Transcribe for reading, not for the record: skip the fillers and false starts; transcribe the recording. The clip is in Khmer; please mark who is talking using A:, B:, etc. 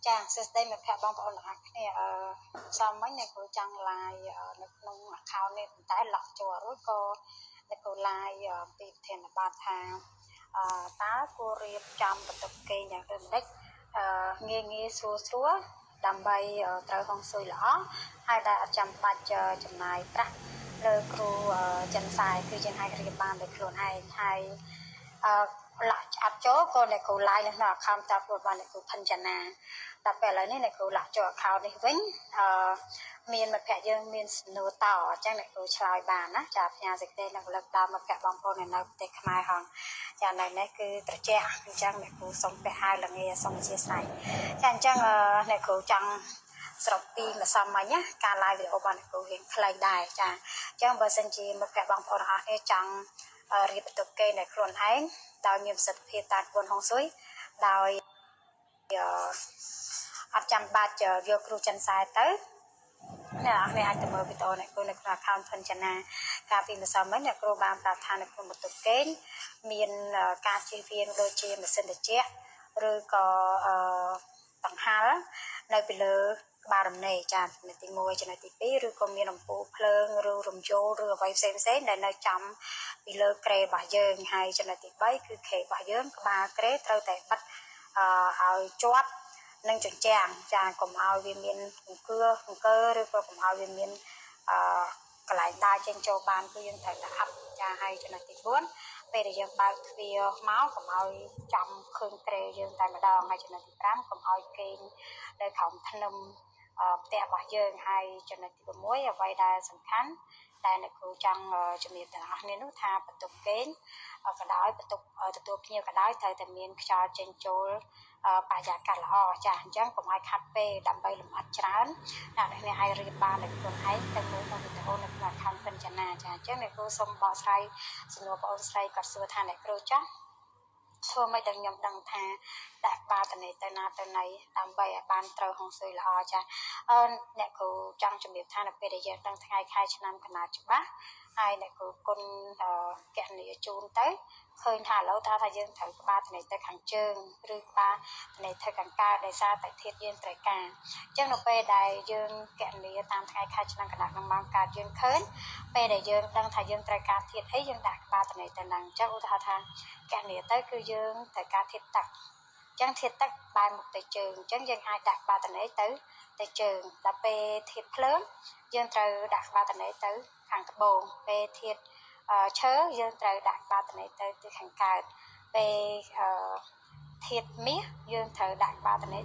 A: ចាសួស្តីមិត្តភក្តិបងប្អូនទាំងអស់គ្នាសមមិញអ្នកគ្រូចង់ live នៅក្នុង account នេះប៉ុន្តែឡក់ចូលរួចក៏អ្នកគ្រូ live ពីប្រធានបទថាតើគួររៀបចំបន្ទប់គេងយ៉ាងដូចម្ដេចងាយស្រួលដើម្បីត្រូវហុងស៊ុយល្អហើយដែលអត់ចាំបាច់ចំណាយប្រាក់លើគ្រូចិនសាយគឺយើងអាចរៀបបានដោយខ្លួនឯងហើយឡក់អត់ចូលក៏អ្នកគ្រូ live នៅក្នុង account តាខ្លួនបានអ្នកគ្រូផិនចាណាតែពេលឥឡូវនេះអ្នកគ្រូឡក់ចូល account នេះវិញមានមិត្តភក្តិយើងមានសំណួរតអញ្ចឹងអ្នកគ្រូឆ្លើយបានណាចាផ្ញើសេចក្តីនៅលើកដល់មិត្តភក្តិបងប្អូននៅប្រទេសខ្មែរហងចានៅនេះគឺត្រជាក់អញ្ចឹងអ្នកគ្រូសូមពះអាវល្ងាសូមអធិស្ឋានចាអញ្ចឹងអ្នកគ្រូចង់ស្រុកពីម្សិលមិញណាការ live វីដេអូរបស់អ្នកគ្រូរៀងខ្លីដែរចាអញ្ចឹងបើសិនជាមិត្តភក្តិបងប្អូនទាំងអស់គ្នាចង់រៀបបន្ទប់គេងដោយខ្លួនឯងដោយមានប្រសិទ្ធភាពតាមក្បួនហុងស៊ុយដោយអត់ចាំបាច់យកគ្រូចិនសែទៅអ្នកនរអាចទៅមើលវីដេអូអ្នកគ្រូនៅក្នុង account ផិនចាណាកាលពីម្សិលមិញអ្នកគ្រូបានប្រាប់ថានៅក្នុងបន្ទប់គេងមានការជិះវៀងដូចជាម៉ាស៊ីនត្រជាក់ឬក៏ដង្ហាល់នៅពីលើក្បាលរំនេចាចំណុចទី1ចំណុចទី2ឬក៏មានអំពូលភ្លើងឬរំយោលឬអ្វីផ្សេងដែលនៅចំពីលើក្រេរបស់យើងហើយចំណុចទី3គឺខេរបស់យើងក្បាលក្រេត្រូវតែបិទឲ្យជាប់នឹងជញ្ជាំងចាកុំឲ្យវាមានអង្គើឬក៏កុំឲ្យវាមានកន្លែងដើរចេញចូលបានគឺយើងត្រូវតែអាប់ចាហើយចំណុចទី4ពេលដែលយើងបើកទ្វារមកកុំឲ្យចំឃើញក្រេយើងតែម្ដងហើយចំណុចទី5កុំឲ្យគេងនៅក្រោមធ្នឹមផ្ទះរបស់យើងហើយចំណុចទី6អ្វីដែលសំខាន់តែអ្នកគ្រូចង់ជំរាបទាំងអស់គ្នានោះថាបន្ទប់គេងក៏ដោយបន្ទប់ទទួលភ្ញៀវក៏ដោយត្រូវតែមានខ្យល់ចេញចូលបរិយាកាសល្អចាអញ្ចឹងកុំឲ្យខាត់ពេកដើម្បីលំអិតច្រើនអ្នកនេះអាចរៀបបានដោយខ្លួនឯងទៅមើលក្នុងវីដេអូនៅក្នុង account ពិនចាណាចាអញ្ចឹងអ្នកគ្រូសូមបកស្រាយសំណួរបងអូនស្រីគាត់សួរថាអ្នកគ្រូចាស់ធ្វើមិនដល់ខ្ញុំដឹងថាដាក់ក្បាលតនីទៅណាទៅណីដើម្បីឲ្យបានត្រូវហុងស៊ុយល្អចាអ្នកគ្រូចង់ជំរាបថានៅពេលដែលយើងដឹងថ្ងៃខែឆ្នាំកណាច្បាស់ហើយអ្នកគ្រូគុណកណនីជូនទៅឃើញថាឥឡូវថាយើងត្រូវក្បាលតនីទៅខាងជើងឬក្បាលតនីទៅខាងកើតដោយសារតែធាតុយើងត្រូវការអញ្ចឹងនៅពេលដែលយើងកណនីតាមថ្ងៃខែឆ្នាំកណាក្នុងម៉ោងកើតយើងឃើញពេលដែលយើងដឹងថាយើងត្រូវការធាតុអីយើងដាក់ក្បាលតនីទៅហ្នឹងអញ្ចឹងឧទាហរណ៍ថាកណនីទៅគឺយើងត្រូវការធាតុទឹកអញ្ចឹងធាតុទឹកបែរមុខទៅជើងអញ្ចឹងយើងអាចដាក់ក្បាលតនីទៅជើងដល់ពេលធាតុភ្លើងយើងត្រូវដាក់ក្បាលតនីទៅខាងត្បូងពេលធាតុឈើយើងត្រូវដាក់ក្បាលតនីទៅខាងកើតពេលធាតុមាសយើងត្រូវដាក់ក្បាលតនី